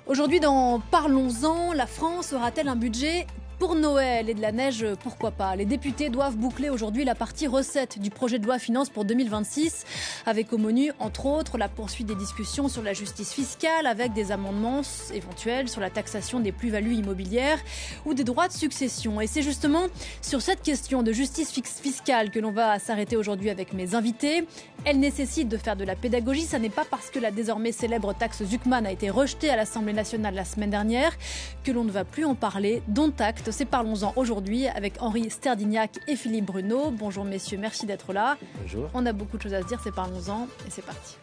Aujourd'hui, dans Parlons-en, la France aura-t-elle un budget pour Noël et de la neige, pourquoi pas? Les députés doivent boucler aujourd'hui la partie recette du projet de loi finances pour 2026, avec au menu, entre autres, la poursuite des discussions sur la justice fiscale, avec des amendements éventuels sur la taxation des plus-values immobilières ou des droits de succession. Et c'est justement sur cette question de justice fiscale que l'on va s'arrêter aujourd'hui avec mes invités. Elle nécessite de faire de la pédagogie. Ça n'est pas parce que la désormais célèbre taxe Zuckman a été rejetée à l'Assemblée nationale la semaine dernière que l'on ne va plus en parler. Dont acte. C'est Parlons-en aujourd'hui avec Henri Sterdignac et Philippe Bruneau. Bonjour messieurs, merci d'être là. Bonjour. On a beaucoup de choses à se dire, c'est Parlons-en et c'est parti.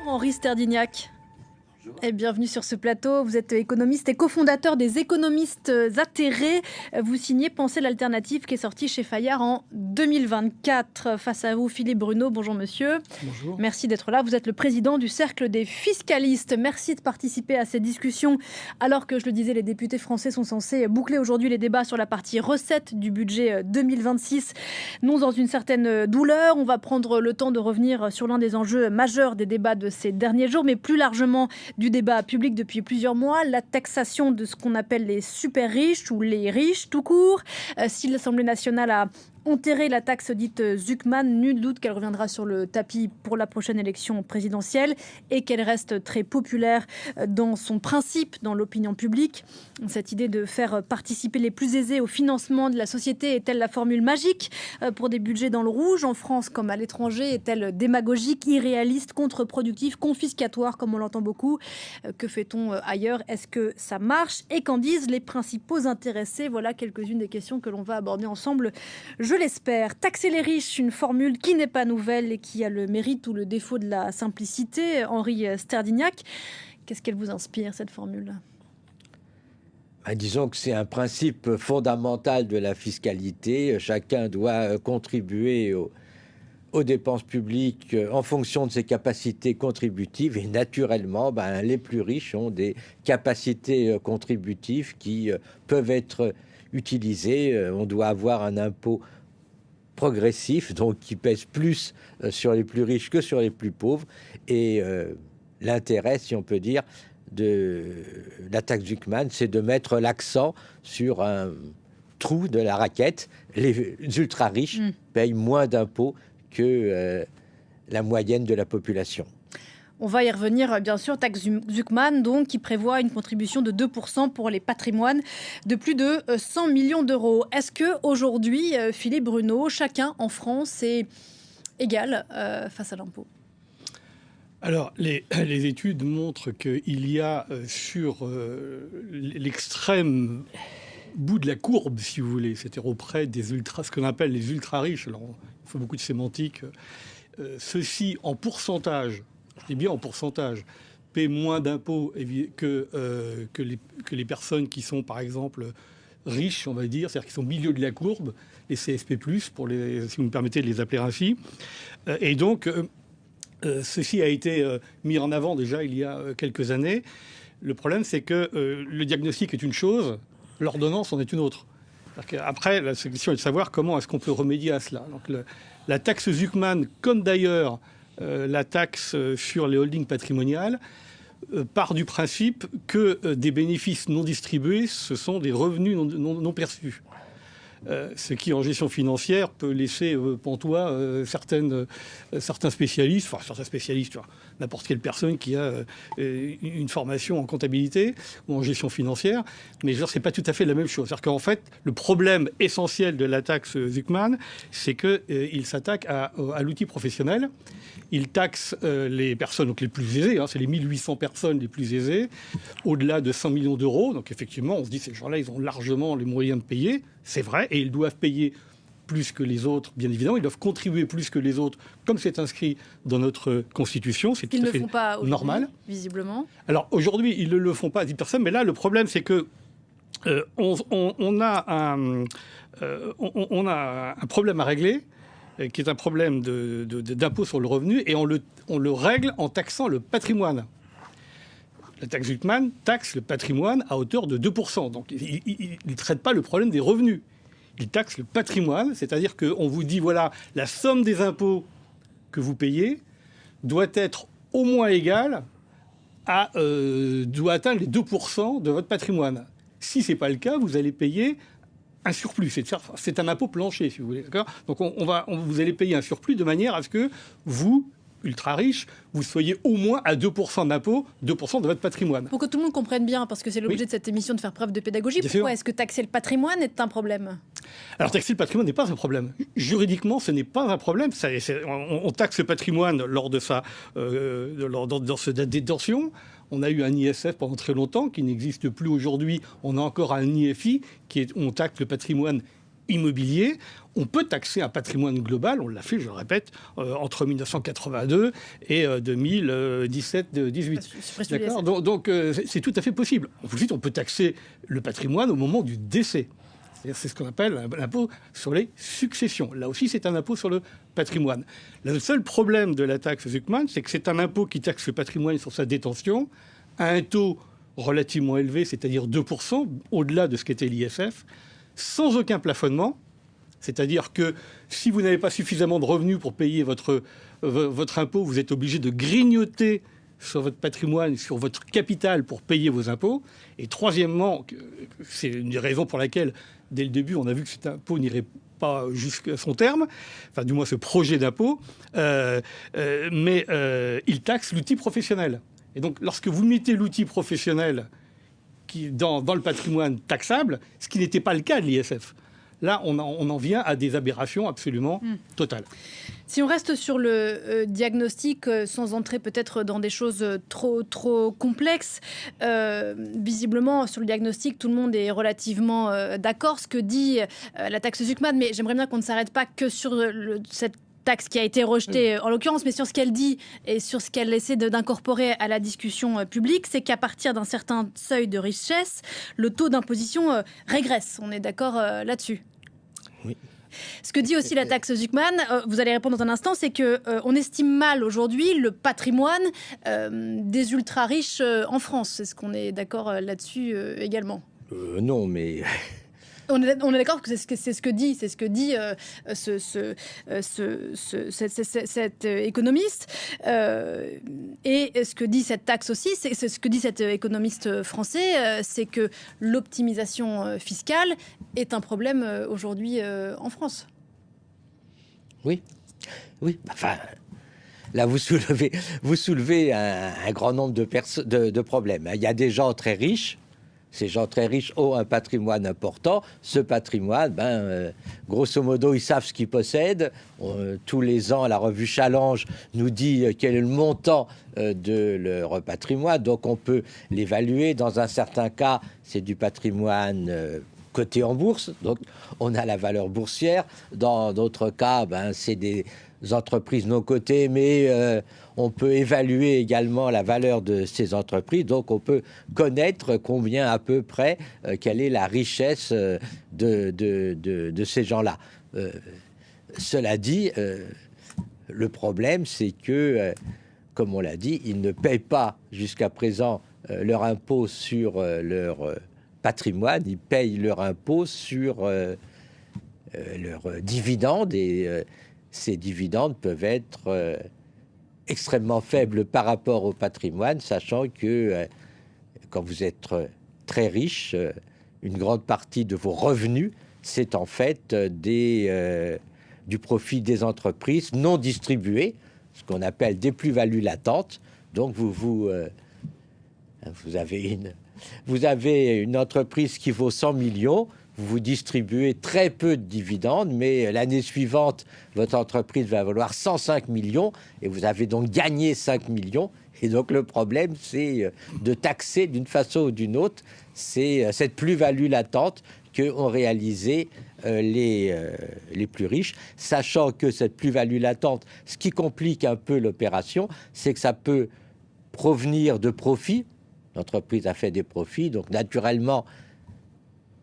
Henri Sterdignac. Et bienvenue sur ce plateau. Vous êtes économiste et cofondateur des économistes atterrés. Vous signez Penser l'alternative qui est sorti chez Fayard en 2024. Face à vous, Philippe Bruneau. Bonjour monsieur. Bonjour. Merci d'être là. Vous êtes le président du Cercle des fiscalistes. Merci de participer à ces discussions. Alors que, je le disais, les députés français sont censés boucler aujourd'hui les débats sur la partie recette du budget 2026. Non dans une certaine douleur. On va prendre le temps de revenir sur l'un des enjeux majeurs des débats de ces derniers jours, mais plus largement du débat public depuis plusieurs mois, la taxation de ce qu'on appelle les super riches ou les riches tout court. Si l'Assemblée nationale a enterré la taxe dite Zuckman, nul doute qu'elle reviendra sur le tapis pour la prochaine élection présidentielle et qu'elle reste très populaire dans son principe, dans l'opinion publique. Cette idée de faire participer les plus aisés au financement de la société est-elle la formule magique pour des budgets dans le rouge, en France comme à l'étranger? Est-elle démagogique, irréaliste, contre-productive, confiscatoire, comme on l'entend beaucoup? Que fait-on ailleurs? Est-ce que ça marche? Et qu'en disent les principaux intéressés? Voilà quelques-unes des questions que l'on va aborder ensemble, je l'espère. Taxer les riches, une formule qui n'est pas nouvelle et qui a le mérite ou le défaut de la simplicité. Henri Sterdignac, qu'est-ce qu'elle vous inspire, cette formule? Disons que c'est un principe fondamental de la fiscalité. Chacun doit contribuer aux dépenses publiques en fonction de ses capacités contributives. Et naturellement, les plus riches ont des capacités contributives qui peuvent être utilisées. On doit avoir un impôt progressif, donc qui pèse plus sur les plus riches que sur les plus pauvres. Et l'intérêt, si on peut dire, de la taxe Zuckman, c'est de mettre l'accent sur un trou de la raquette. Les ultra-riches payent moins d'impôts que la moyenne de la population. On va y revenir, bien sûr. Taxe Zuckman, donc, qui prévoit une contribution de 2% pour les patrimoines de plus de 100 millions d'euros. Est-ce qu'aujourd'hui, Philippe Bruneau, chacun en France est égal face à l'impôt? Alors, les études montrent qu'il y a sur l'extrême bout de la courbe, si vous voulez, c'est-à-dire auprès des ce qu'on appelle les ultra-riches, alors il faut beaucoup de sémantique, ceux-ci en pourcentage, je dis bien en pourcentage, paient moins d'impôts que les personnes qui sont, par exemple, riches, on va dire, c'est-à-dire qui sont au milieu de la courbe, les CSP+, si vous me permettez de les appeler ainsi. Et donc, ceci a été mis en avant déjà il y a quelques années. Le problème, c'est que le diagnostic est une chose, l'ordonnance en est une autre. Après, la question est de savoir comment est-ce qu'on peut remédier à cela. Donc, la taxe Zuckman, comme d'ailleurs la taxe sur les holdings patrimoniales, part du principe que des bénéfices non distribués, ce sont des revenus non perçus. Ce qui, en gestion financière, peut laisser pantois certains spécialistes, n'importe quelle personne qui a une formation en comptabilité ou en gestion financière, mais je veux dire, c'est pas tout à fait la même chose. C'est-à-dire qu'en fait, le problème essentiel de la taxe Zuckman, c'est qu'il s'attaque à l'outil professionnel. Il taxe les personnes donc les plus aisées, c'est les 1800 personnes les plus aisées, au-delà de 100 millions d'euros. Donc effectivement, on se dit, ces gens-là, ils ont largement les moyens de payer. C'est vrai, et ils doivent payer plus que les autres, bien évidemment. Ils doivent contribuer plus que les autres, comme c'est inscrit dans notre Constitution. C'est tout à fait normal. Ils ne le font pas normal, visiblement. Alors aujourd'hui, ils ne le font pas à 10%, mais là, le problème, c'est que on a un problème à régler, qui est un problème d'impôt sur le revenu, et on le règle en taxant le patrimoine. La taxe Zuckman taxe le patrimoine à hauteur de 2%. Donc, il ne traite pas le problème des revenus. Il taxe le patrimoine, c'est-à-dire qu'on vous dit, voilà, la somme des impôts que vous payez doit être au moins égale doit atteindre les 2% de votre patrimoine. Si ce n'est pas le cas, vous allez payer un surplus. C'est un impôt plancher, si vous voulez. D'accord ? Donc, vous allez payer un surplus de manière à ce que vous, ultra riche, vous soyez au moins à 2% d'impôt, 2% de votre patrimoine. Pour que tout le monde comprenne bien, parce que c'est l'objet de cette émission de faire preuve de pédagogie, pourquoi est-ce que taxer le patrimoine est un problème ? Alors, taxer le patrimoine n'est pas un problème. Juridiquement, ce n'est pas un problème. On taxe le patrimoine lors de dans ce date de détention. On a eu un ISF pendant très longtemps qui n'existe plus aujourd'hui. On a encore un IFI on taxe le patrimoine immobilier. On peut taxer un patrimoine global, on l'a fait, je le répète, entre 1982 et 2017-18. D'accord ? Donc, c'est tout à fait possible. Ensuite, on peut taxer le patrimoine au moment du décès. C'est ce qu'on appelle l'impôt sur les successions. Là aussi, c'est un impôt sur le patrimoine. Le seul problème de la taxe Zuckman, c'est que c'est un impôt qui taxe le patrimoine sur sa détention à un taux relativement élevé, c'est-à-dire 2%, au-delà de ce qu'était l'ISF, sans aucun plafonnement. C'est-à-dire que si vous n'avez pas suffisamment de revenus pour payer votre impôt, vous êtes obligé de grignoter sur votre patrimoine, sur votre capital pour payer vos impôts. Et troisièmement, c'est une des raisons pour laquelle, dès le début, on a vu que cet impôt n'irait pas jusqu'à son terme, enfin du moins ce projet d'impôt, mais il taxe l'outil professionnel. Et donc, lorsque vous mettez l'outil professionnel dans le patrimoine taxable, ce qui n'était pas le cas de l'ISF, là, on en vient à des aberrations absolument totales. Si on reste sur le diagnostic, sans entrer peut-être dans des choses trop complexes, visiblement, sur le diagnostic, tout le monde est relativement d'accord. Ce que dit la taxe Zuckman, mais j'aimerais bien qu'on ne s'arrête pas que sur cette taxe qui a été rejetée en l'occurrence, mais sur ce qu'elle dit et sur ce qu'elle essaie d'incorporer à la discussion publique, c'est qu'à partir d'un certain seuil de richesse, le taux d'imposition régresse. On est d'accord là-dessus ? Oui. Ce que dit aussi la taxe Zuckman, vous allez répondre dans un instant, c'est qu'on estime mal aujourd'hui le patrimoine des ultra-riches en France. Est-ce qu'on est d'accord là-dessus également ? Non, mais... On est d'accord que c'est ce que dit cet économiste. Et ce que dit cette taxe aussi, c'est ce que dit cet économiste français, c'est que l'optimisation fiscale est un problème aujourd'hui en France. Oui. Enfin, là, vous soulevez un grand nombre de problèmes. Il y a des gens très riches. Ces gens très riches ont un patrimoine important. Ce patrimoine, grosso modo, ils savent ce qu'ils possèdent. Tous les ans, la revue Challenge nous dit quel est le montant de leur patrimoine. Donc, on peut l'évaluer. Dans un certain cas, c'est du patrimoine coté en bourse. Donc, on a la valeur boursière. Dans d'autres cas, c'est des entreprises non cotées, mais on peut évaluer également la valeur de ces entreprises. Donc, on peut connaître combien à peu près, quelle est la richesse de ces gens-là. Cela dit, le problème, c'est que, comme on l'a dit, ils ne payent pas jusqu'à présent leur impôt sur leur patrimoine. Ils payent leur impôt sur leurs dividendes et ces dividendes peuvent être extrêmement faibles par rapport au patrimoine, sachant que quand vous êtes très riche, une grande partie de vos revenus, c'est en fait du profit des entreprises non distribuées, ce qu'on appelle des plus-values latentes. Donc vous avez une entreprise qui vaut 100 millions, vous distribuez très peu de dividendes, mais l'année suivante, votre entreprise va valoir 105 millions et vous avez donc gagné 5 millions. Et donc le problème, c'est de taxer d'une façon ou d'une autre cette plus-value latente qu'ont réalisé les plus riches, sachant que cette plus-value latente, ce qui complique un peu l'opération, c'est que ça peut provenir de profits. L'entreprise a fait des profits, donc naturellement,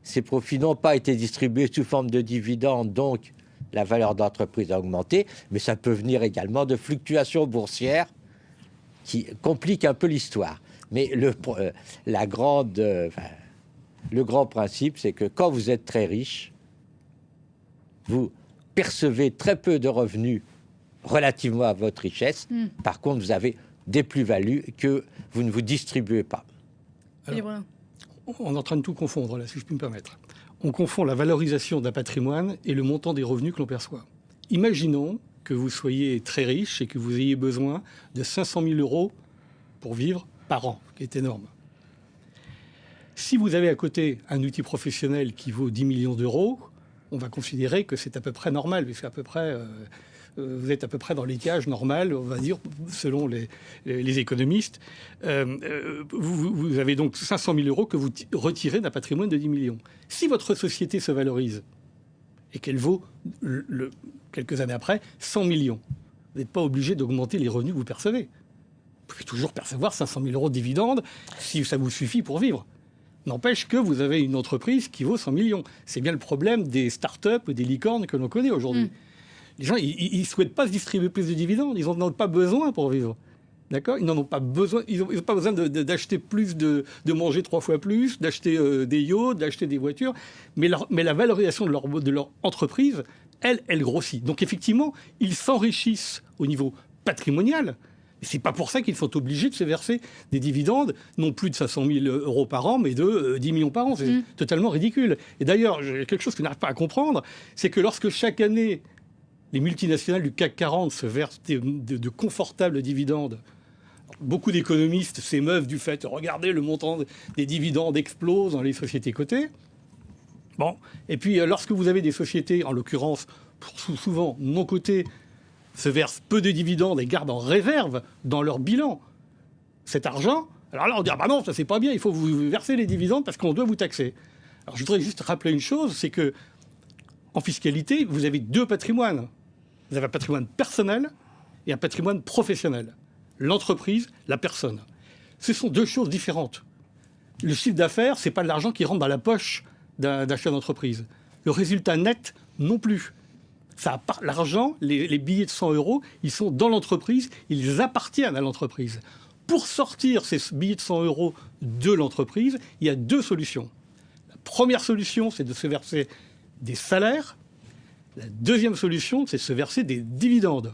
ces profits n'ont pas été distribués sous forme de dividendes, donc la valeur d'entreprise a augmenté, mais ça peut venir également de fluctuations boursières qui compliquent un peu l'histoire. Mais le grand principe, c'est que quand vous êtes très riche, vous percevez très peu de revenus relativement à votre richesse. Par contre, vous avez des plus-values que vous ne vous distribuez pas. Alors, on est en train de tout confondre, là, si je puis me permettre. On confond la valorisation d'un patrimoine et le montant des revenus que l'on perçoit. Imaginons que vous soyez très riche et que vous ayez besoin de 500 000 euros pour vivre par an, ce qui est énorme. Si vous avez à côté un outil professionnel qui vaut 10 millions d'euros, on va considérer que c'est à peu près normal, c'est à peu près... vous êtes à peu près dans l'étiage normal, on va dire, selon les économistes. Vous avez donc 500 000 euros que vous retirez d'un patrimoine de 10 millions. Si votre société se valorise et qu'elle vaut, quelques années après, 100 millions, vous n'êtes pas obligé d'augmenter les revenus que vous percevez. Vous pouvez toujours percevoir 500 000 euros de dividendes si ça vous suffit pour vivre. N'empêche que vous avez une entreprise qui vaut 100 millions. C'est bien le problème des start-up ou des licornes que l'on connaît aujourd'hui. Les gens, ils ne souhaitent pas se distribuer plus de dividendes. Ils n'en ont pas besoin pour vivre. D'accord ? Ils n'en ont pas besoin. Ils n'ont pas besoin d'acheter plus, de manger 3 fois plus, d'acheter des yachts, d'acheter des voitures. Mais la valorisation de leur entreprise, elle grossit. Donc effectivement, ils s'enrichissent au niveau patrimonial. Et c'est pas pour ça qu'ils sont obligés de se verser des dividendes, non plus de 500 000 euros par an, mais de 10 millions par an. C'est totalement ridicule. Et d'ailleurs, quelque chose que je n'arrive pas à comprendre, c'est que lorsque chaque année, les multinationales du CAC 40 se versent de confortables dividendes, beaucoup d'économistes s'émeuvent du fait, regardez, le montant des dividendes explose dans les sociétés cotées. Bon. Et puis, lorsque vous avez des sociétés, en l'occurrence, souvent non cotées, se versent peu de dividendes et gardent en réserve dans leur bilan cet argent, alors là, on dit, ah bah non, ça c'est pas bien, il faut vous verser les dividendes parce qu'on doit vous taxer. Alors, je voudrais juste rappeler une chose, c'est que en fiscalité, vous avez 2 patrimoines. Vous avez un patrimoine personnel et un patrimoine professionnel. L'entreprise, la personne. Ce sont 2 choses différentes. Le chiffre d'affaires, c'est pas de l'argent qui rentre dans la poche d'un chef d'entreprise. Le résultat net, non plus. L'argent, les billets de 100 euros, ils sont dans l'entreprise, ils appartiennent à l'entreprise. Pour sortir ces billets de 100 euros de l'entreprise, il y a 2 solutions. La première solution, c'est de se verser des salaires. La deuxième solution, c'est de se verser des dividendes.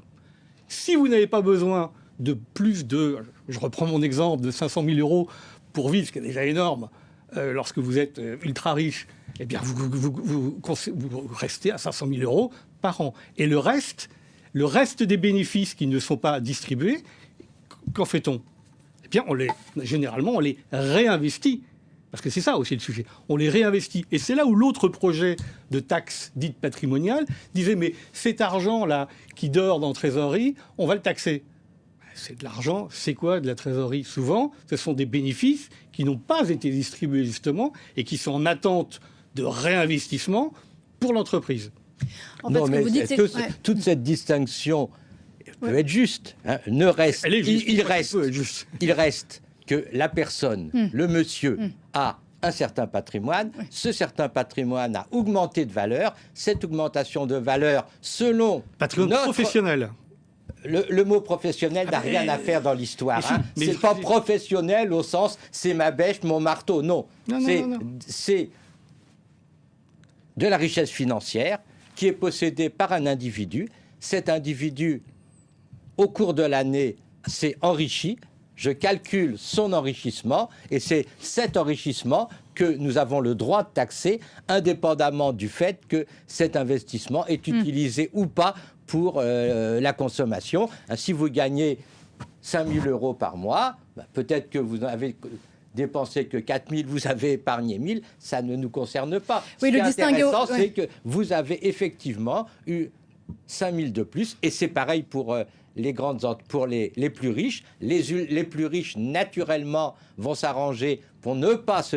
Si vous n'avez pas besoin de plus de, je reprends mon exemple, de 500 000 euros pour vivre, ce qui est déjà énorme, lorsque vous êtes ultra riche, eh bien vous restez à 500 000 euros par an. Et le reste des bénéfices qui ne sont pas distribués, qu'en fait-on ? Eh bien, généralement, on les réinvestit. Parce que c'est ça aussi le sujet. On les réinvestit. Et c'est là où l'autre projet de taxe dite patrimoniale disait, mais cet argent-là qui dort dans la trésorerie, on va le taxer. C'est de l'argent. C'est quoi de la trésorerie ? Souvent, ce sont des bénéfices qui n'ont pas été distribués justement et qui sont en attente de réinvestissement pour l'entreprise. En fait, non, ce que mais vous dites, c'est toute cette distinction peut être juste. Hein, Elle est juste. Il reste que la personne, le monsieur, a un certain patrimoine. Ce certain patrimoine a augmenté de valeur. Cette augmentation de valeur, selon patrimoine professionnel. Le mot professionnel n'a rien à faire dans l'histoire. C'est pas professionnel au sens c'est ma bêche, mon marteau. Non. C'est de la richesse financière qui est possédée par un individu. Cet individu, au cours de l'année, s'est enrichi. Je calcule son enrichissement et c'est cet enrichissement que nous avons le droit de taxer, indépendamment du fait que cet investissement est utilisé ou pas pour la consommation. Si vous gagnez 5 000 euros par mois, peut-être que vous n'avez dépensé que 4 000, vous avez épargné 1 000, ça ne nous concerne pas. Oui, Ce qui est intéressant, c'est que vous avez effectivement eu 5 000 de plus, et c'est pareil pour pour les plus riches. Les plus riches, naturellement, vont s'arranger pour ne pas se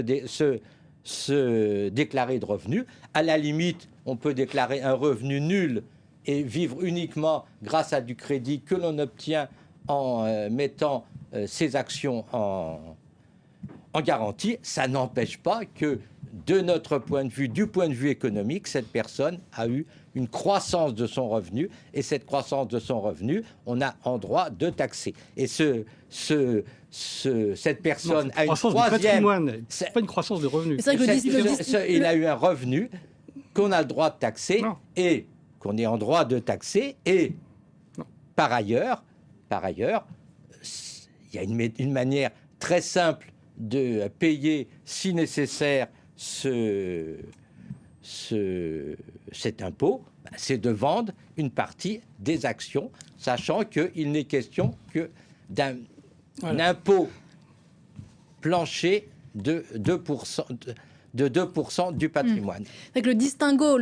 déclarer de revenus. À la limite, on peut déclarer un revenu nul et vivre uniquement grâce à du crédit que l'on obtient en mettant ses actions en garantie. Ça n'empêche pas que de notre point de vue, du point de vue économique, cette personne a eu une croissance de son revenu, et cette croissance de son revenu, on a en droit de taxer. Et cette personne a une troisième... C'est pas une croissance de revenus. C'est vrai que il a eu un revenu qu'on a le droit de taxer et qu'on est en droit de taxer. Et par ailleurs, il y a une manière très simple de payer, si nécessaire, cet impôt, c'est de vendre une partie des actions, sachant qu'il n'est question que d'un impôt plancher de 2%. De 2% du patrimoine. Avec le distinguo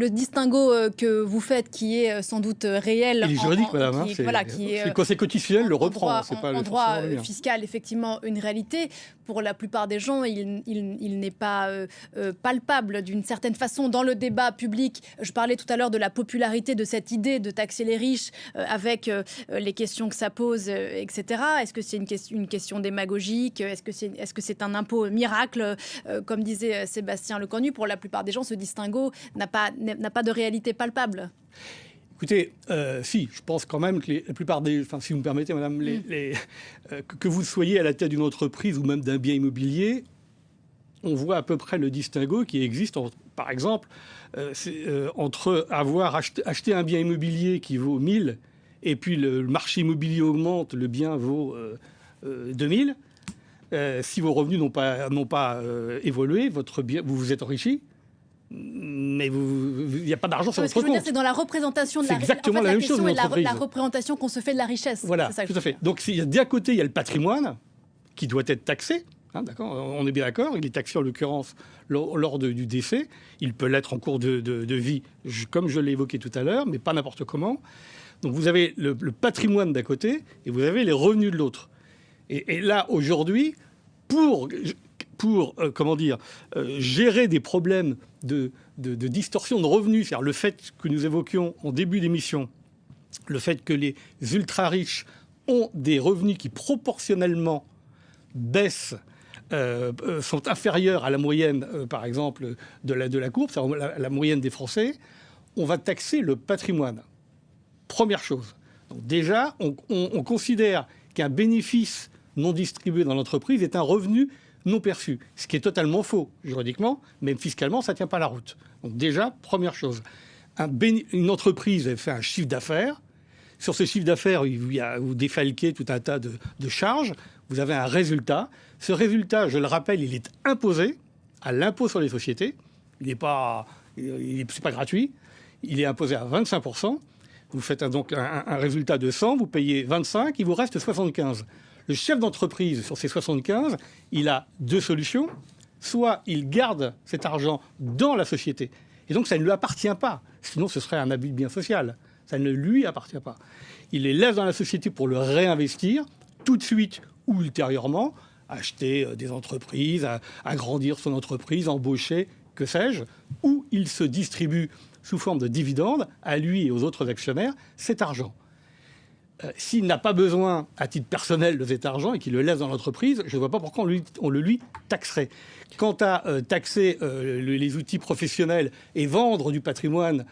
que vous faites, qui est sans doute réel. Il est juridique, madame. Le Conseil constitutionnel le reprend. En droit fiscal, effectivement, une réalité. Pour la plupart des gens, il n'est pas palpable d'une certaine façon dans le débat public. Je parlais tout à l'heure de la popularité de cette idée de taxer les riches avec les questions que ça pose, etc. Est-ce que c'est une question démagogique ? Est-ce que c'est un impôt miracle, comme disait Sébastien Lecornu? Pour la plupart des gens, ce distinguo n'a pas de réalité palpable. Écoutez, si, je pense quand même que la plupart des... Enfin, si vous me permettez, madame, que vous soyez à la tête d'une entreprise ou même d'un bien immobilier, on voit à peu près le distinguo qui existe, par exemple, entre avoir acheté un bien immobilier qui vaut 1000 et puis le marché immobilier augmente, le bien vaut 2000. Si vos revenus n'ont pas évolué, votre bien, vous vous êtes enrichi, mais il n'y a pas d'argent sur votre compte. C'est dans la représentation de la richesse. C'est exactement la même chose. La représentation qu'on se fait de la richesse. Voilà, tout à fait. Donc d'un côté, il y a le patrimoine qui doit être taxé. Hein, d'accord, on est bien d'accord. Il est taxé en l'occurrence lors du décès. Il peut l'être en cours de vie, comme je l'ai évoqué tout à l'heure, mais pas n'importe comment. Donc vous avez le patrimoine d'un côté et vous avez les revenus de l'autre. Et là, aujourd'hui, pour gérer des problèmes de distorsion de revenus, c'est-à-dire le fait que nous évoquions en début d'émission, le fait que les ultra-riches ont des revenus qui proportionnellement baissent, sont inférieurs à la moyenne, par exemple, de la courbe, c'est-à-dire la moyenne des Français, on va taxer le patrimoine. Première chose. Donc déjà, on considère qu'un bénéfice non distribué dans l'entreprise est un revenu non perçu, ce qui est totalement faux juridiquement, même fiscalement, ça ne tient pas la route. Donc déjà, première chose, une entreprise fait un chiffre d'affaires. Sur ce chiffre d'affaires, vous défalquez tout un tas de charges, vous avez un résultat. Ce résultat, je le rappelle, il est imposé à l'impôt sur les sociétés. C'est pas gratuit. Il est imposé à 25%. Vous faites donc un résultat de 100, vous payez 25, il vous reste 75. Le chef d'entreprise, sur ces 75, il a deux solutions. Soit il garde cet argent dans la société, et donc ça ne lui appartient pas. Sinon, ce serait un abus de bien social. Ça ne lui appartient pas. Il les laisse dans la société pour le réinvestir, tout de suite ou ultérieurement, acheter des entreprises, agrandir son entreprise, embaucher, que sais-je, ou il se distribue sous forme de dividendes à lui et aux autres actionnaires cet argent. S'il n'a pas besoin, à titre personnel, de cet argent et qu'il le laisse dans l'entreprise, je ne vois pas pourquoi on le lui taxerait. Quant à taxer les outils professionnels et vendre du patrimoine,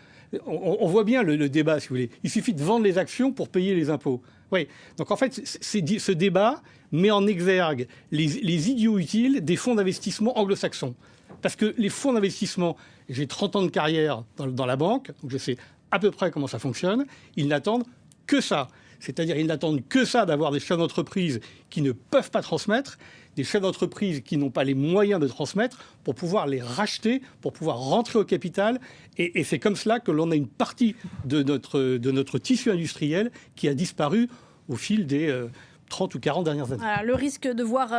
on voit bien le débat, si vous voulez. Il suffit de vendre les actions pour payer les impôts. Oui. Donc en fait, ce débat met en exergue les idiots utiles des fonds d'investissement anglo-saxons. Parce que les fonds d'investissement, j'ai 30 ans de carrière dans la banque, donc je sais à peu près comment ça fonctionne, ils n'attendent que ça. C'est-à-dire ils n'attendent que ça d'avoir des chefs d'entreprise qui ne peuvent pas transmettre, des chefs d'entreprise qui n'ont pas les moyens de transmettre pour pouvoir les racheter, pour pouvoir rentrer au capital. Et c'est comme cela que l'on a une partie de notre tissu industriel qui a disparu au fil des 30 ou 40 dernières années. Alors, le risque de voir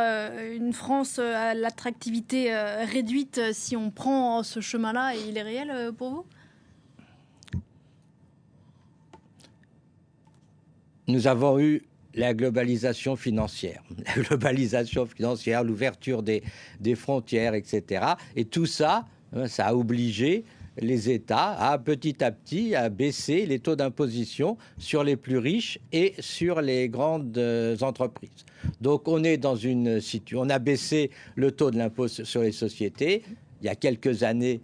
une France à l'attractivité réduite si on prend ce chemin-là, il est réel pour vous ? Nous avons eu la globalisation financière. La globalisation financière, l'ouverture des frontières, etc. Et tout ça, ça a obligé les États à petit à baisser les taux d'imposition sur les plus riches et sur les grandes entreprises. Donc on est dans une situation, on a baissé le taux de l'impôt sur les sociétés, il y a quelques années,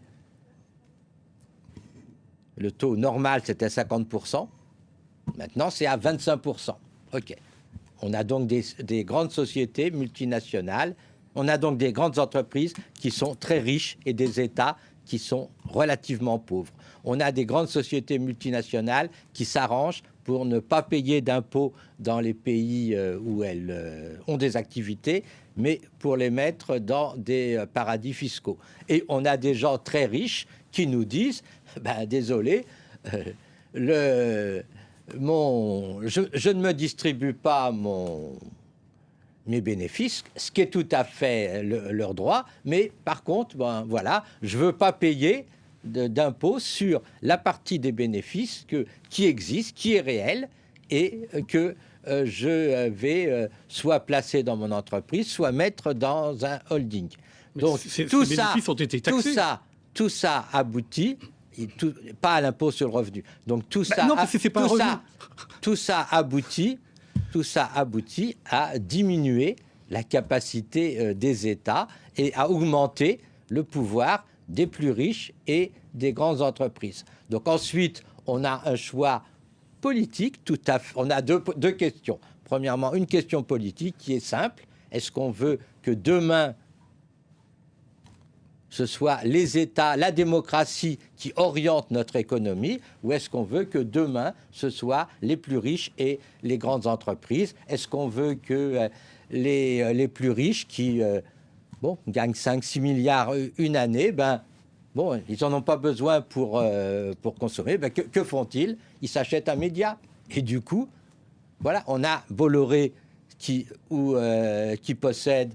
le taux normal, c'était 50%. Maintenant, c'est à 25%. OK. On a donc des grandes sociétés multinationales, on a donc des grandes entreprises qui sont très riches et des États qui sont relativement pauvres. On a des grandes sociétés multinationales qui s'arrangent pour ne pas payer d'impôts dans les pays où elles ont des activités, mais pour les mettre dans des paradis fiscaux. Et on a des gens très riches qui nous disent, désolé, je ne me distribue pas mes bénéfices, ce qui est tout à fait leur droit, mais par contre, je ne veux pas payer d'impôts sur la partie des bénéfices qui existe, qui est réelle, et que je vais soit placer dans mon entreprise, soit mettre dans un holding. Donc ces bénéfices ont été taxés. Tout ça aboutit, pas à l'impôt sur le revenu. Donc tout ça aboutit à diminuer la capacité des États et à augmenter le pouvoir des plus riches et des grandes entreprises. Donc ensuite, on a un choix politique, on a deux questions. Premièrement, une question politique qui est simple. Est-ce qu'on veut que demain, ce soit les États, la démocratie qui oriente notre économie, ou est-ce qu'on veut que demain, ce soit les plus riches et les grandes entreprises? Est-ce qu'on veut que les plus riches qui gagnent 5-6 milliards une année, ils n'en ont pas besoin pour consommer. Que font-ils? Ils s'achètent un média. Et du coup, voilà, on a Bolloré qui possède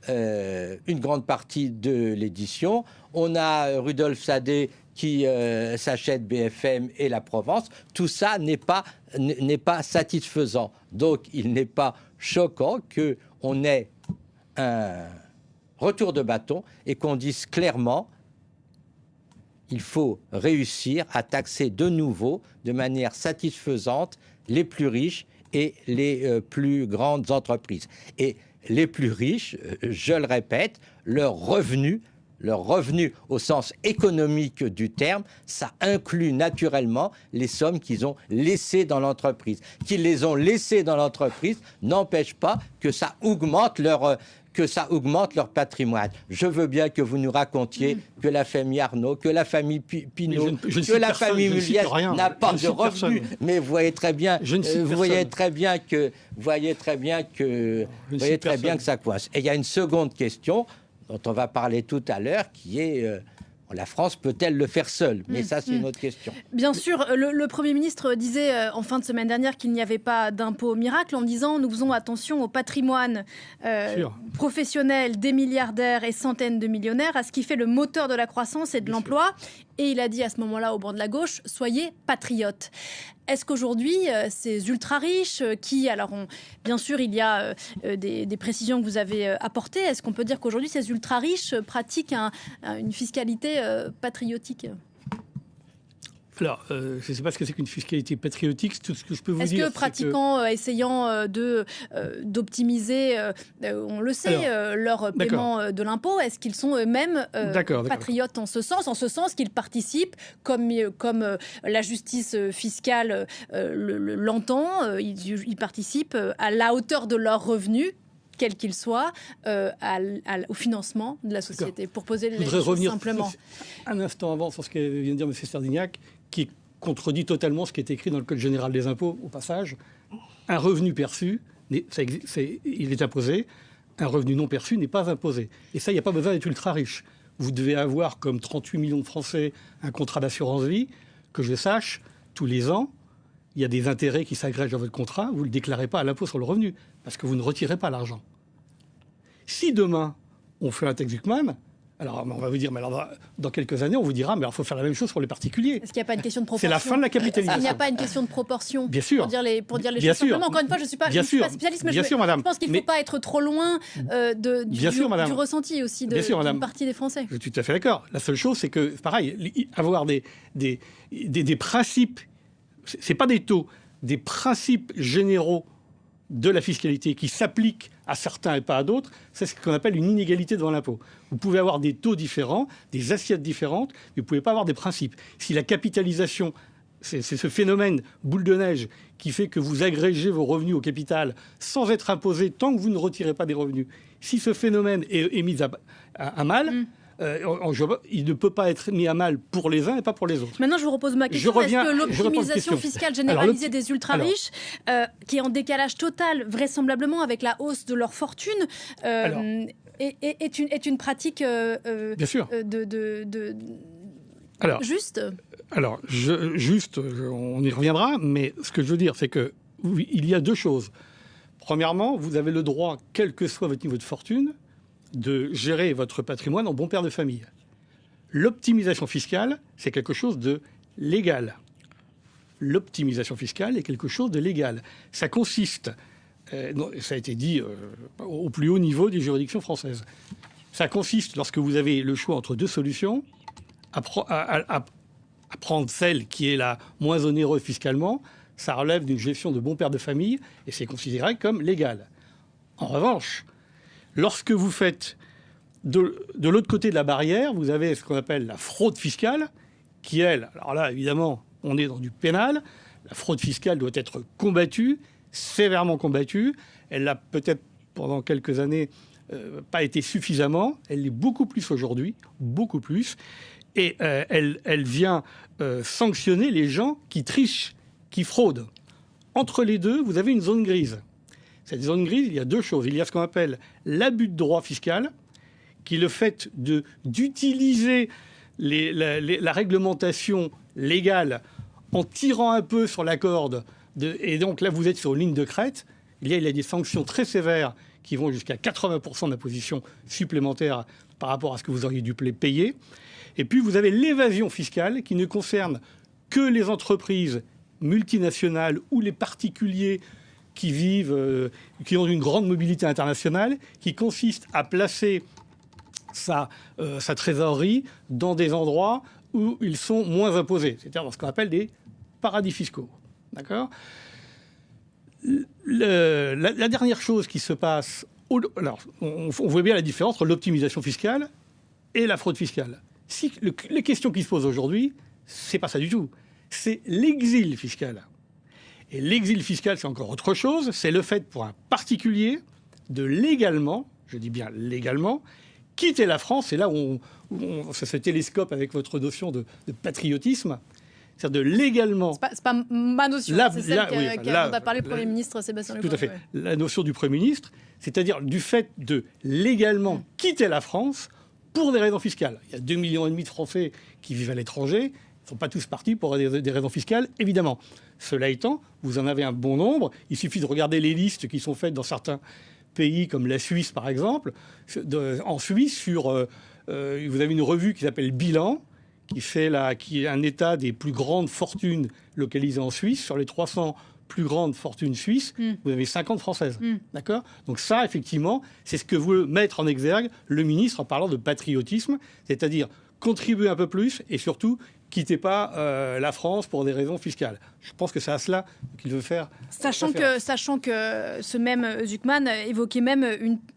une grande partie de l'édition. On a Rudolf Sadé qui s'achète BFM et la Provence. Tout ça n'est pas satisfaisant. Donc, il n'est pas choquant qu'on ait un retour de bâton et qu'on dise clairement il faut réussir à taxer de nouveau, de manière satisfaisante, les plus riches et les plus grandes entreprises. Et les plus riches, je le répète, leur revenu au sens économique du terme, ça inclut naturellement les sommes qu'ils ont laissées dans l'entreprise. Qu'ils les ont laissées dans l'entreprise n'empêche pas que ça augmente leur patrimoine. Je veux bien que vous nous racontiez que la famille Arnault, que la famille Pinault, que la famille Mulliez n'a pas de revenus. Mais vous voyez très bien, que ça coince. Et il y a une seconde question dont on va parler tout à l'heure, qui est la France peut-elle le faire seule? Mais ça, c'est une autre question. Bien sûr, le Premier ministre disait en fin de semaine dernière qu'il n'y avait pas d'impôt miracle, en disant nous faisons attention au patrimoine professionnel des milliardaires et centaines de millionnaires, à ce qui fait le moteur de la croissance et de l'emploi. Et il a dit à ce moment-là au banc de la gauche, soyez patriotes. Est-ce qu'aujourd'hui, ces ultra-riches qui, bien sûr, il y a des précisions que vous avez apportées, est-ce qu'on peut dire qu'aujourd'hui, ces ultra-riches pratiquent une fiscalité patriotique ? Alors, je ne sais pas ce que c'est qu'une fiscalité patriotique. Tout ce que je peux vous dire, est-ce que pratiquant, essayant d'optimiser, on le sait, leur paiement de l'impôt, est-ce qu'ils sont eux-mêmes patriotes en ce sens qu'ils participent, comme la justice fiscale l'entend, ils participent à la hauteur de leurs revenus, quel qu'il soit, au financement de la société, pour poser les choses simplement. Un instant avant sur ce que vient de dire M. Serdignac, qui contredit totalement ce qui est écrit dans le Code général des impôts, au passage. Un revenu perçu, il est imposé. Un revenu non perçu n'est pas imposé. Et ça, il n'y a pas besoin d'être ultra riche. Vous devez avoir, comme 38 millions de Français, un contrat d'assurance vie. Que je sache, tous les ans, il y a des intérêts qui s'agrègent dans votre contrat. Vous ne le déclarez pas à l'impôt sur le revenu, parce que vous ne retirez pas l'argent. Si demain, on fait un tax Zuckman, alors on va vous dire, mais alors, dans quelques années, on vous dira, mais il faut faire la même chose pour les particuliers. Est-ce qu'il n'y a pas une question de proportion? C'est la fin de la capitalisation. Il n'y a pas une question de proportion? Bien sûr. Pour dire les choses simplement. Encore une fois, je ne suis pas spécialiste, mais je pense qu'il ne faut pas être trop loin du ressenti aussi d'une partie des Français. Je suis tout à fait d'accord. La seule chose, c'est que, pareil, avoir des principes, c'est pas des taux, des principes généraux de la fiscalité qui s'appliquent à certains et pas à d'autres, c'est ce qu'on appelle une inégalité devant l'impôt. Vous pouvez avoir des taux différents, des assiettes différentes, mais vous ne pouvez pas avoir des principes. Si la capitalisation, c'est ce phénomène boule de neige qui fait que vous agrégez vos revenus au capital sans être imposé tant que vous ne retirez pas des revenus, si ce phénomène est mis à mal, il ne peut pas être mis à mal pour les uns et pas pour les autres. Maintenant, je vous repose ma question. Est-ce que l'optimisation fiscale généralisée des ultra-riches, qui est en décalage total, vraisemblablement, avec la hausse de leur fortune, est une pratique bien sûr. Juste Alors, on y reviendra, mais ce que je veux dire, c'est qu'il y a deux choses. Premièrement, vous avez le droit, quel que soit votre niveau de fortune, de gérer votre patrimoine en bon père de famille. L'optimisation fiscale, c'est quelque chose de légal. L'optimisation fiscale est quelque chose de légal. Ça consiste, ça a été dit au plus haut niveau des juridictions françaises, ça consiste, lorsque vous avez le choix entre deux solutions, à prendre celle qui est la moins onéreuse fiscalement. Ça relève d'une gestion de bon père de famille et c'est considéré comme légal. En revanche, lorsque vous faites de l'autre côté de la barrière, vous avez ce qu'on appelle la fraude fiscale, qui, elle, alors là, évidemment, on est dans du pénal. La fraude fiscale doit être combattue, sévèrement combattue. Elle l'a peut-être, pendant quelques années, pas été suffisamment. Elle l'est beaucoup plus aujourd'hui, beaucoup plus. Et elle vient sanctionner les gens qui trichent, qui fraudent. Entre les deux, vous avez une zone grise. Cette zone grise, il y a deux choses. Il y a ce qu'on appelle l'abus de droit fiscal, qui est le fait d'utiliser la réglementation légale en tirant un peu sur la corde. Et donc là, vous êtes sur une ligne de crête. Il y a des sanctions très sévères qui vont jusqu'à 80% d'imposition supplémentaire par rapport à ce que vous auriez dû payer. Et puis, vous avez l'évasion fiscale qui ne concerne que les entreprises multinationales ou les particuliers qui vivent, qui ont une grande mobilité internationale, qui consiste à placer sa trésorerie dans des endroits où ils sont moins imposés, c'est-à-dire dans ce qu'on appelle des paradis fiscaux. D'accord ? La dernière chose qui se passe... Alors, on voit bien la différence entre l'optimisation fiscale et la fraude fiscale. Si les questions qui se posent aujourd'hui, c'est pas ça du tout. C'est l'exil fiscal. Et l'exil fiscal, c'est encore autre chose. C'est le fait pour un particulier de légalement, je dis bien légalement, quitter la France. C'est là où ça se télescope avec votre notion de patriotisme. C'est-à-dire de légalement... C'est pas ma notion, c'est celle dont a parlé le Premier ministre Sébastien Lecornu. Tout à fait. Ouais. La notion du Premier ministre, c'est-à-dire du fait de légalement quitter la France pour des raisons fiscales. Il y a 2,5 millions de Français qui vivent à l'étranger. Ils ne sont pas tous partis pour des raisons fiscales, évidemment. Cela étant, vous en avez un bon nombre. Il suffit de regarder les listes qui sont faites dans certains pays, comme la Suisse, par exemple. En Suisse, vous avez une revue qui s'appelle Bilan, qui est un état des plus grandes fortunes localisées en Suisse. Sur les 300 plus grandes fortunes suisses, vous avez 50 françaises. D'accord ? Donc ça, effectivement, c'est ce que veut mettre en exergue le ministre en parlant de patriotisme, c'est-à-dire contribuer un peu plus et surtout quittez pas la France pour des raisons fiscales. Je pense que c'est à cela qu'il veut faire. Sachant que ce même Zucman évoquait même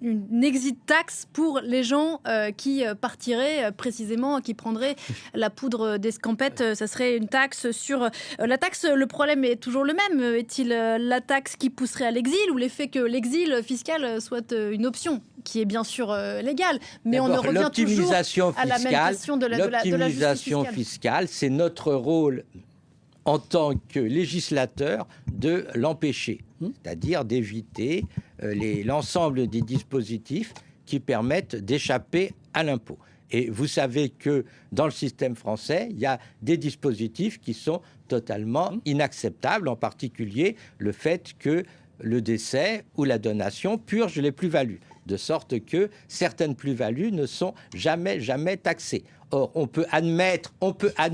une exit tax pour les gens qui partiraient précisément, qui prendraient la poudre d'escampette. Ça serait une taxe sur... la taxe, le problème est toujours le même. Est-il la taxe qui pousserait à l'exil ou l'effet que l'exil fiscal soit une option qui est bien sûr légale, mais on en revient toujours à la même question de la justice fiscale. C'est notre rôle en tant que législateur de l'empêcher, c'est-à-dire d'éviter l'ensemble des dispositifs qui permettent d'échapper à l'impôt. Et vous savez que dans le système français, il y a des dispositifs qui sont totalement inacceptables, en particulier le fait que le décès ou la donation purge les plus-values, de sorte que certaines plus-values ne sont jamais taxées. Or, on peut admettre à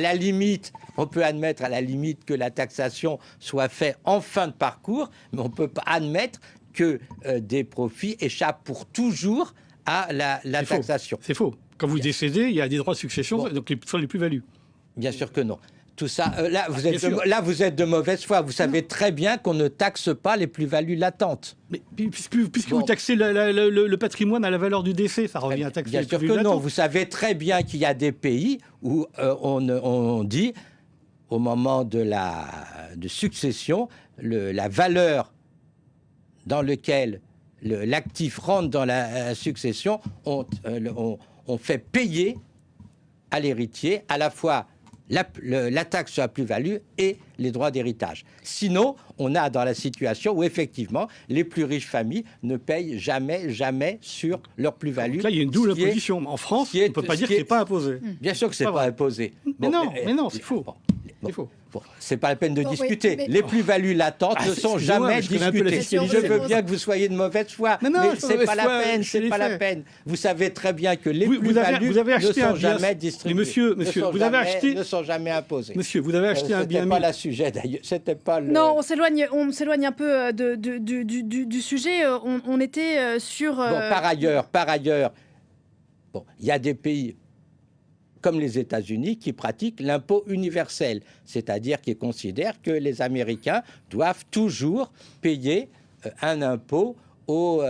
la limite que la taxation soit faite en fin de parcours, mais on ne peut pas admettre que des profits échappent pour toujours à la taxation. C'est faux. Quand vous décédez, il y a des droits de succession sur les plus-values. Bien sûr que non. tout ça, là, vous êtes de mauvaise foi. Vous savez très bien qu'on ne taxe pas les plus-values latentes. Mais puisque vous taxez le patrimoine à la valeur du décès, ça revient à taxer bien les sûr plus-values que non. latentes. Vous savez très bien qu'il y a des pays où on dit, au moment de succession, la valeur dans laquelle l'actif rentre dans la succession, on fait payer à l'héritier à la fois la taxe sur la plus-value et les droits d'héritage. Sinon, on a dans la situation où effectivement les plus riches familles ne payent jamais sur leur plus-value. Donc là, il y a une double imposition. En France, on ne peut pas dire que ce n'est pas imposé. Bien sûr que ce n'est pas imposé. Mais non, c'est faux. C'est faux. C'est pas la peine de discuter. Oui, mais... Les plus-values latentes ne sont jamais discutées. Je veux bien que vous soyez de mauvaise foi, mais c'est pas la peine. C'est pas la peine. Vous savez très bien que les plus-values ne sont jamais distribuées. Monsieur, vous avez acheté, ne sont jamais imposées. Monsieur, vous avez acheté un bien. C'était pas le sujet d'ailleurs. C'était pas le. Non, on s'éloigne un peu du sujet. On était sur. Par ailleurs, il y a des pays comme les États-Unis, qui pratiquent l'impôt universel, c'est-à-dire qui considèrent que les Américains doivent toujours payer un impôt aux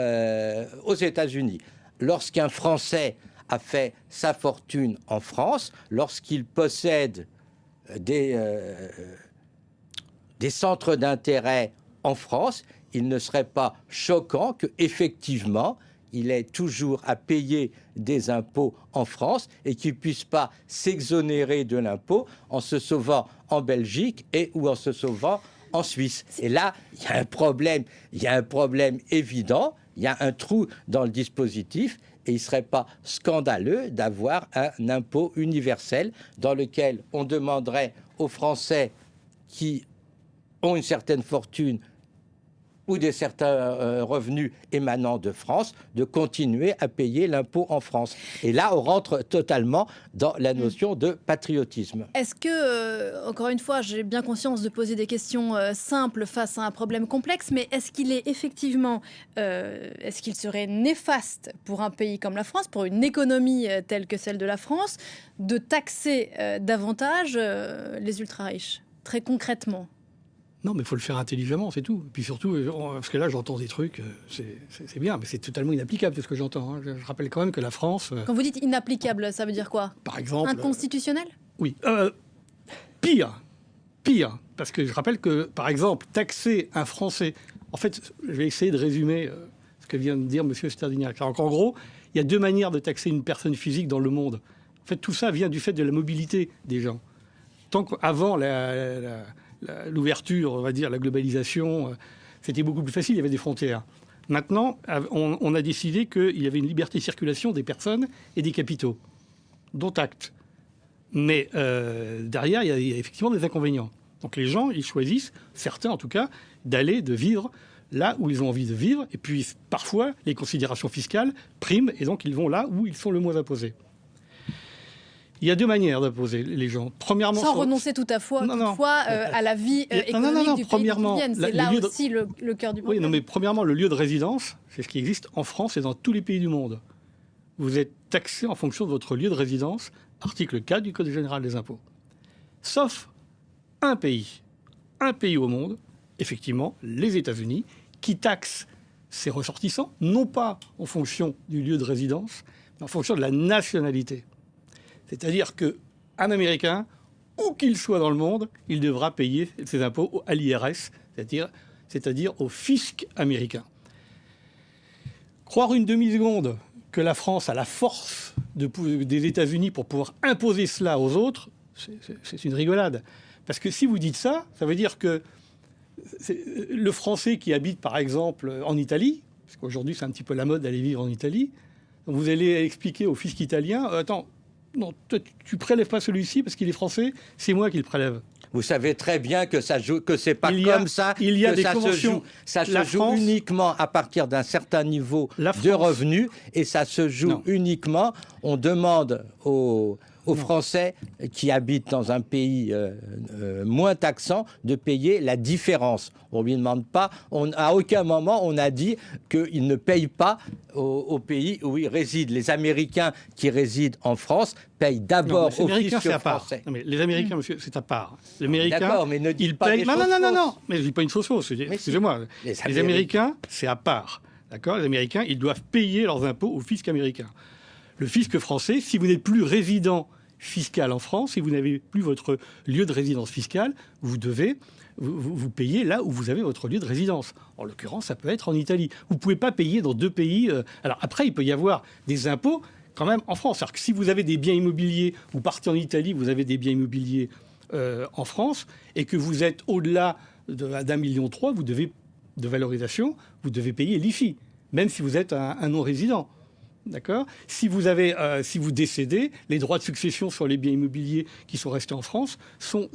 États-Unis. Lorsqu'un Français a fait sa fortune en France, lorsqu'il possède des centres d'intérêt en France, il ne serait pas choquant qu'effectivement, il ait toujours à payer des impôts en France et qu'il ne puisse pas s'exonérer de l'impôt en se sauvant en Belgique ou en se sauvant en Suisse. Et là, il y a un problème évident, il y a un trou dans le dispositif et il ne serait pas scandaleux d'avoir un impôt universel dans lequel on demanderait aux Français qui ont une certaine fortune ou de certains revenus émanant de France, de continuer à payer l'impôt en France. Et là, on rentre totalement dans la notion de patriotisme. Est-ce que, encore une fois, j'ai bien conscience de poser des questions simples face à un problème complexe, mais est-ce qu'il est effectivement, est-ce qu'il serait néfaste pour un pays comme la France, pour une économie telle que celle de la France, de taxer davantage les ultra-riches, très concrètement ? Non, mais il faut le faire intelligemment, c'est tout. Et puis surtout, parce que là, j'entends des trucs, c'est bien, mais c'est totalement inapplicable, c'est ce que j'entends. Hein. Je rappelle quand même que la France... Quand vous dites inapplicable, ça veut dire quoi ? Par exemple... Inconstitutionnel ? Oui. Pire. Parce que je rappelle que, par exemple, taxer un Français... En fait, je vais essayer de résumer ce que vient de dire M. Sterdignac. En gros, il y a deux manières de taxer une personne physique dans le monde. En fait, tout ça vient du fait de la mobilité des gens. Tant qu'avant l'ouverture, on va dire, la globalisation, c'était beaucoup plus facile, il y avait des frontières. Maintenant, on a décidé qu'il y avait une liberté de circulation des personnes et des capitaux, dont acte. Mais derrière, il y a effectivement des inconvénients. Donc les gens, ils choisissent, certains en tout cas, de vivre là où ils ont envie de vivre. Et puis, parfois, les considérations fiscales priment, et donc ils vont là où ils sont le moins imposés. Il y a deux manières d'imposer les gens. Premièrement, sans renoncer toutefois à la vie économique du pays d'où ils viennent. C'est là aussi le cœur du problème. Oui, non, mais premièrement, le lieu de résidence, c'est ce qui existe en France et dans tous les pays du monde. Vous êtes taxé en fonction de votre lieu de résidence, article 4 du Code général des impôts. Sauf un pays au monde, effectivement, les États-Unis, qui taxent ses ressortissants, non pas en fonction du lieu de résidence, mais en fonction de la nationalité. C'est-à-dire qu'un Américain, où qu'il soit dans le monde, il devra payer ses impôts à l'IRS, c'est-à-dire au fisc américain. Croire une demi-seconde que la France a la force des États-Unis pour pouvoir imposer cela aux autres, c'est une rigolade. Parce que si vous dites ça, ça veut dire que le Français qui habite, par exemple, en Italie, parce qu'aujourd'hui c'est un petit peu la mode d'aller vivre en Italie, vous allez expliquer au fisc italien, attends, non, tu prélèves pas celui-ci parce qu'il est français, c'est moi qui le prélève. Vous savez très bien que c'est pas comme ça. Il y a que des ça conventions. Ça se joue uniquement à partir d'un certain niveau de revenus et ça se joue uniquement. On demande aux aux Français qui habitent dans un pays moins taxant de payer la différence. On ne lui demande pas, à aucun moment on a dit qu'ils ne payent pas au pays où ils résident. Les Américains qui résident en France payent d'abord au fisc français. Non, mais les Américains, monsieur, c'est à part. Les Américains, d'accord, mais ne dites pas payent... des choses Non, mais je ne dis pas une chose fausse. Excusez-moi. Les Américains, c'est à part. D'accord ? Les Américains, ils doivent payer leurs impôts au fisc américain. Le fisc français, si vous n'êtes plus résident fiscal en France, si vous n'avez plus votre lieu de résidence fiscale, vous devez vous payez là où vous avez votre lieu de résidence. En l'occurrence, ça peut être en Italie. Vous ne pouvez pas payer dans deux pays. Alors après, il peut y avoir des impôts quand même en France. Alors que si vous avez des biens immobiliers, vous partez en Italie, vous avez des biens immobiliers en France, et que vous êtes au-delà d'1,3 million de valorisation, vous devez payer l'IFI, même si vous êtes un non-résident. D'accord ? Si vous décédez, les droits de succession sur les biens immobiliers qui sont restés en France sont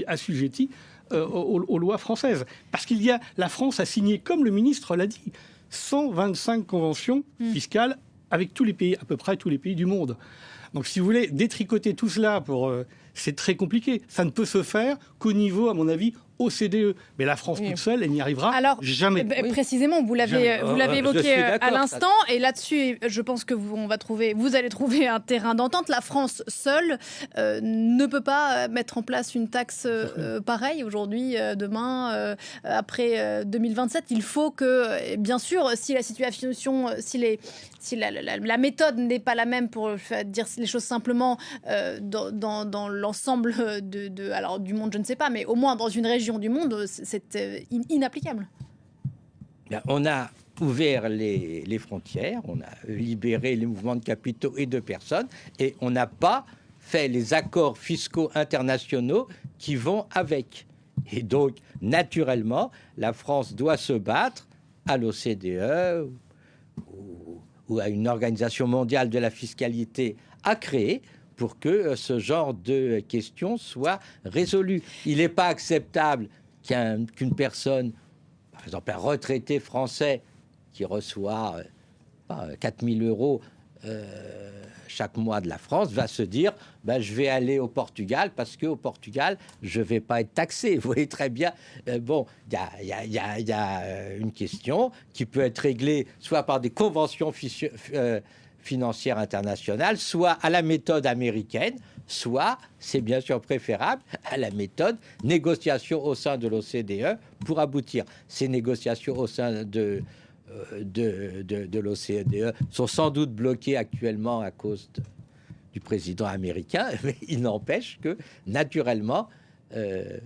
assujettis aux lois françaises. Parce la France a signé, comme le ministre l'a dit, 125 conventions fiscales avec tous les pays, à peu près tous les pays du monde. Donc, si vous voulez détricoter tout cela, c'est très compliqué. Ça ne peut se faire qu'au niveau, à mon avis, OCDE. Mais la France toute seule, elle n'y arrivera jamais. Précisément, vous l'avez évoqué à l'instant, et là-dessus, je pense que vous allez trouver un terrain d'entente. La France seule ne peut pas mettre en place une taxe pareille aujourd'hui, demain, après 2027. Il faut que, bien sûr, si la situation, si la méthode n'est pas la même, pour dire les choses simplement, dans l'ensemble alors du monde, je ne sais pas, mais au moins dans une région du monde, c'est inapplicable. On a ouvert les frontières, on a libéré les mouvements de capitaux et de personnes, et on n'a pas fait les accords fiscaux internationaux qui vont avec. Et donc, naturellement, la France doit se battre à l'OCDE ou à une organisation mondiale de la fiscalité à créer pour que ce genre de questions soit résolu. Il n'est pas acceptable qu'une personne, par exemple un retraité français qui reçoit 4 000 euros chaque mois de la France, va se dire je vais aller au Portugal parce qu'au Portugal, je ne vais pas être taxé. Vous voyez très bien. Il y a une question qui peut être réglée soit par des conventions financière internationale, soit à la méthode américaine, soit, c'est bien sûr préférable, à la méthode négociation au sein de l'OCDE pour aboutir. Ces négociations au sein de l'OCDE sont sans doute bloquées actuellement à cause du président américain, mais il n'empêche que, naturellement, il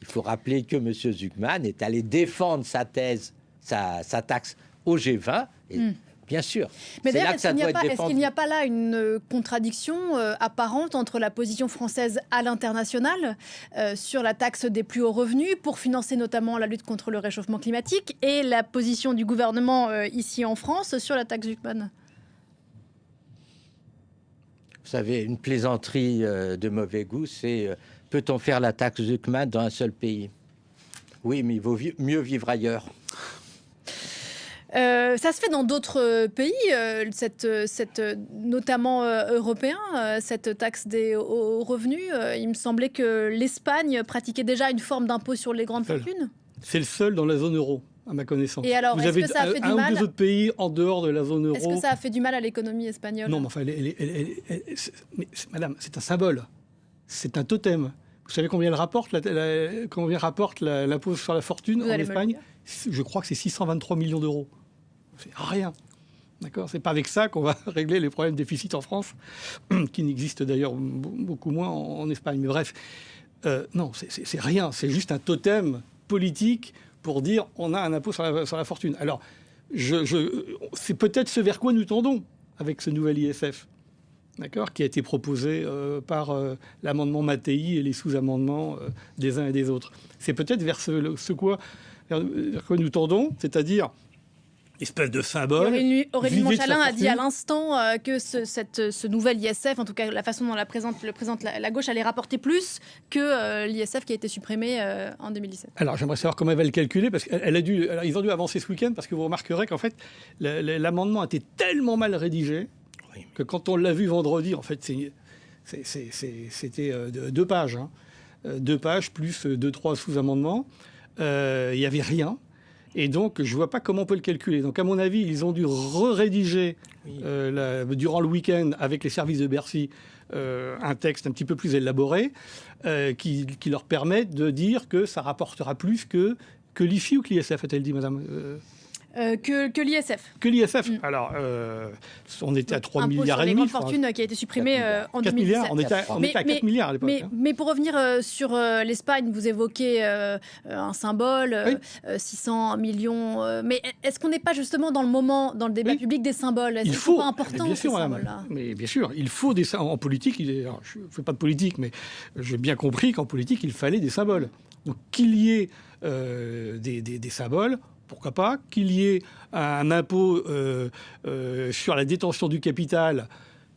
faut rappeler que M. Zuckman est allé défendre sa thèse, sa taxe au G20, et bien sûr. Mais d'ailleurs, est-ce qu'il n'y a pas là une contradiction apparente entre la position française à l'international sur la taxe des plus hauts revenus pour financer notamment la lutte contre le réchauffement climatique et la position du gouvernement ici en France sur la taxe Zuckman ? Vous savez, une plaisanterie de mauvais goût, c'est peut-on faire la taxe Zuckman dans un seul pays ? Oui, mais il vaut mieux vivre ailleurs. Ça se fait dans d'autres pays, notamment européens, cette taxe des hauts revenus. Il me semblait que l'Espagne pratiquait déjà une forme d'impôt sur les grandes fortunes. C'est le seul dans la zone euro, à ma connaissance. Et alors, vous avez un ou deux autres pays en dehors de la zone euro. Est-ce que ça a fait du mal à l'économie espagnole ? Non, mais enfin, madame, c'est un symbole. C'est un totem. Vous savez combien rapporte l'impôt sur la fortune en Espagne ? Je crois que c'est 623 millions d'euros. C'est rien. D'accord ? C'est pas avec ça qu'on va régler les problèmes de déficit en France, qui n'existent d'ailleurs beaucoup moins en Espagne. Mais bref, non, c'est rien. C'est juste un totem politique pour dire on a un impôt sur la fortune. Alors, c'est peut-être ce vers quoi nous tendons avec ce nouvel ISF. D'accord, qui a été proposé par l'amendement Mattei et les sous-amendements des uns et des autres. C'est peut-être vers quoi nous tendons, c'est-à-dire espèce de symbole. Aurélie Montchalin a dit à l'instant que ce nouvel ISF, en tout cas la façon dont le présente la gauche, allait rapporter plus que l'ISF qui a été supprimé en 2017. Alors j'aimerais savoir comment elle va le calculer, parce qu'ils ont dû avancer ce week-end, parce que vous remarquerez qu'en fait l'amendement a été tellement mal rédigé que quand on l'a vu vendredi, en fait C'était 2 pages. 2 pages plus 2-3 sous-amendements. Il n'y avait rien. Et donc, je ne vois pas comment on peut le calculer. Donc, à mon avis, ils ont dû rédiger durant le week-end avec les services de Bercy un texte un petit peu plus élaboré qui leur permet de dire que ça rapportera plus que l'IFI ou que l'ISF, a-t-elle dit, madame que l'ISF. Que l'ISF. Alors, on était à 3 milliards et demi. Les grandes fortunes qui a été supprimée en 4 2017. milliards. On était à 4 milliards à l'époque. Mais pour revenir sur l'Espagne, vous évoquez un symbole, 600 millions. Mais est-ce qu'on n'est pas justement dans le moment, dans le débat public des symboles? Est-ce que c'est pas important, bien ces sûr, symboles-là? Mais bien sûr, il faut des symboles. En politique, alors, je ne fais pas de politique, mais j'ai bien compris qu'en politique, il fallait des symboles. Donc qu'il y ait des symboles, pourquoi pas, qu'il y ait un impôt sur la détention du capital,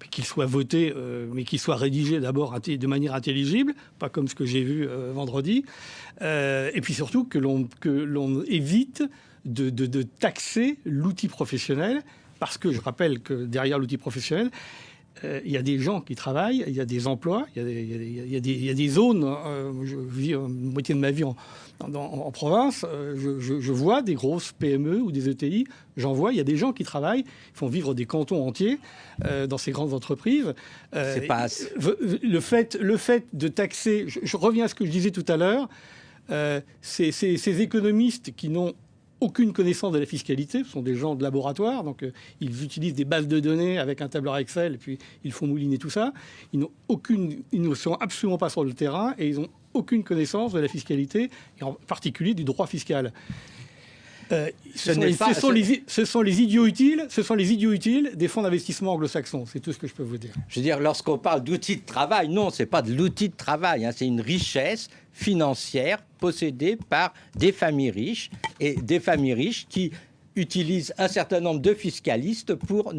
qu'il soit voté, mais qu'il soit rédigé d'abord de manière intelligible, pas comme ce que j'ai vu vendredi, et puis surtout que l'on évite de taxer l'outil professionnel, parce que je rappelle que derrière l'outil professionnel, il y a des gens qui travaillent, il y a des emplois, il y a des zones. Je vis moitié de ma vie en province. Je vois des grosses PME ou des ETI. J'en vois. Il y a des gens qui travaillent, ils font vivre des cantons entiers dans ces grandes entreprises. C'est pas le fait de taxer. Je reviens à ce que je disais tout à l'heure. Ces économistes qui n'ont aucune connaissance de la fiscalité, ce sont des gens de laboratoire, donc ils utilisent des bases de données avec un tableur Excel et puis ils font mouliner tout ça. Ils ne sont absolument pas sur le terrain et ils n'ont aucune connaissance de la fiscalité et en particulier du droit fiscal. Ce sont les idiots utiles des fonds d'investissement anglo-saxons. C'est tout ce que je peux vous dire. Je veux dire, lorsqu'on parle d'outils de travail, non, c'est pas de l'outil de travail, c'est une richesse financière possédée par des familles riches et des familles riches qui utilisent un certain nombre de fiscalistes pour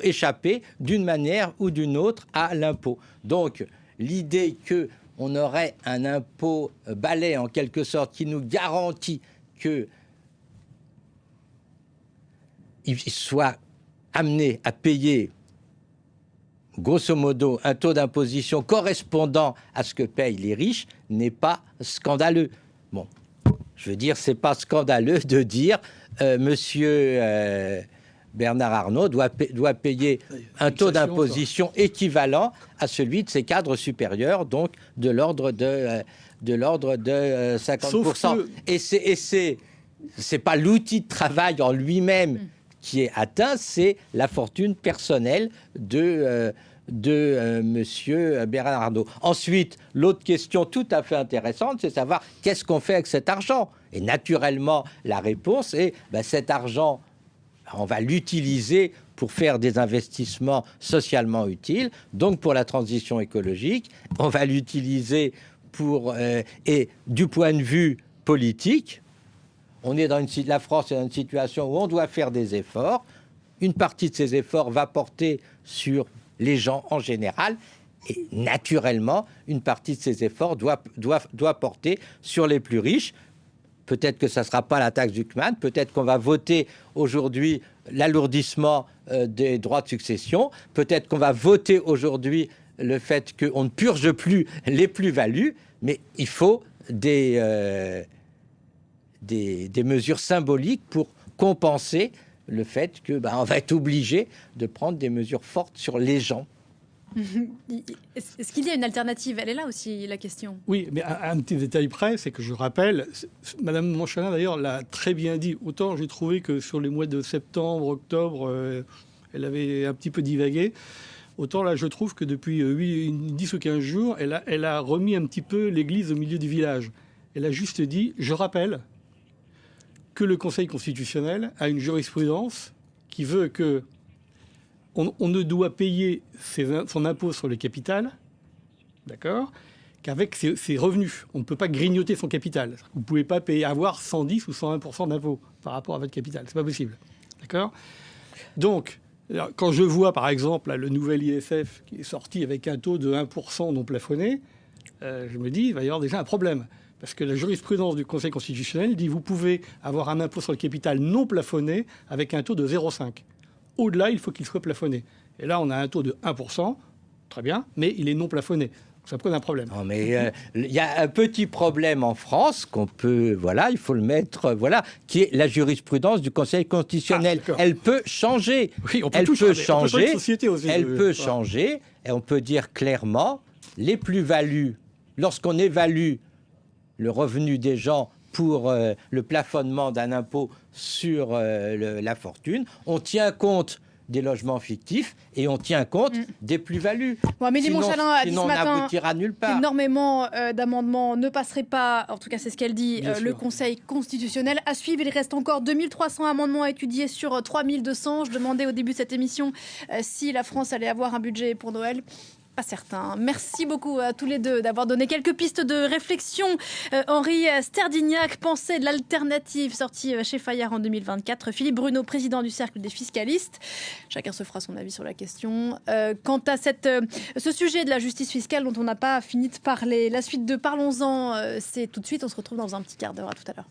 échapper d'une manière ou d'une autre à l'impôt. Donc, l'idée qu'on aurait un impôt balai en quelque sorte qui nous garantit que il soit amené à payer, grosso modo, un taux d'imposition correspondant à ce que payent les riches n'est pas scandaleux. Bon, je veux dire, c'est pas scandaleux de dire Monsieur Bernard Arnault doit payer un taux d'imposition équivalent à celui de ses cadres supérieurs, donc de l'ordre de 50%. Et c'est pas l'outil de travail en lui-même qui est atteint, c'est la fortune personnelle de Monsieur Bernard Arnault. Ensuite, l'autre question tout à fait intéressante, c'est savoir qu'est-ce qu'on fait avec cet argent. Et naturellement, la réponse est cet argent, on va l'utiliser pour faire des investissements socialement utiles, donc pour la transition écologique. On va l'utiliser et du point de vue politique, la France est dans une situation où on doit faire des efforts. Une partie de ces efforts va porter sur les gens en général. Et naturellement, une partie de ces efforts doit porter sur les plus riches. Peut-être que ça ne sera pas la taxe du CMAN. Peut-être qu'on va voter aujourd'hui l'alourdissement des droits de succession. Peut-être qu'on va voter aujourd'hui le fait qu'on ne purge plus les plus-values. Mais il faut des mesures symboliques pour compenser le fait que on va être obligé de prendre des mesures fortes sur les gens. Est-ce qu'il y a une alternative? Elle est là aussi, la question. Oui, mais un petit détail près, c'est que je rappelle, Madame Monchalin d'ailleurs l'a très bien dit, autant j'ai trouvé que sur les mois de septembre, octobre, elle avait un petit peu divagué, autant là je trouve que depuis 10 ou 15 jours, elle a remis un petit peu l'église au milieu du village. Elle a juste dit, je rappelle que le Conseil constitutionnel a une jurisprudence qui veut que on ne doit payer son impôt sur le capital, d'accord, qu'avec ses revenus. On ne peut pas grignoter son capital. Vous ne pouvez pas avoir 110 ou 120% d'impôt par rapport à votre capital. C'est pas possible, d'accord. Donc, quand je vois par exemple le nouvel ISF qui est sorti avec un taux de 1% non plafonné, je me dis il va y avoir déjà un problème. Parce que la jurisprudence du Conseil constitutionnel dit que vous pouvez avoir un impôt sur le capital non plafonné avec un taux de 0,5. Au-delà, il faut qu'il soit plafonné. Et là, on a un taux de 1%, très bien, mais il est non plafonné. Ça pose un problème. Non, mais il y a un petit problème en France qu'on peut, il faut le mettre, qui est la jurisprudence du Conseil constitutionnel. Elle peut changer. Oui, on peut elle tout peut changer. Elle peut changer. Et on peut dire clairement, les plus-values, lorsqu'on évalue le revenu des gens pour le plafonnement d'un impôt sur la fortune, on tient compte des logements fictifs et on tient compte des plus-values. Bon, Amélie Montchalin a dit ce matin on n'aboutira nulle part. Énormément d'amendements ne passeraient pas, en tout cas c'est ce qu'elle dit, le Conseil constitutionnel. À suivre, il reste encore 2300 amendements à étudier sur 3200. Je demandais au début de cette émission si la France allait avoir un budget pour Noël. Pas certain. Merci beaucoup à tous les deux d'avoir donné quelques pistes de réflexion. Henri Sterdignac, Pensée de l'alternative, sorti chez Fayard en 2024. Philippe Bruneau, président du Cercle des fiscalistes. Chacun se fera son avis sur la question. Quant à ce sujet de la justice fiscale dont on n'a pas fini de parler, la suite de Parlons-en, c'est tout de suite. On se retrouve dans un petit quart d'heure. À tout à l'heure.